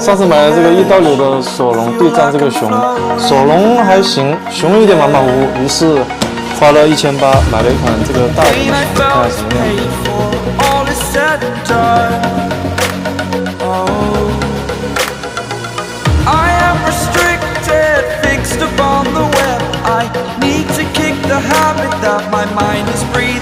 上次买了这个1到6的索隆对战这个熊，索隆还行，熊有点马马虎虎，于是花了1800买了一款这个大熊，看看什么样I need to kick the habit that my mind is breathing.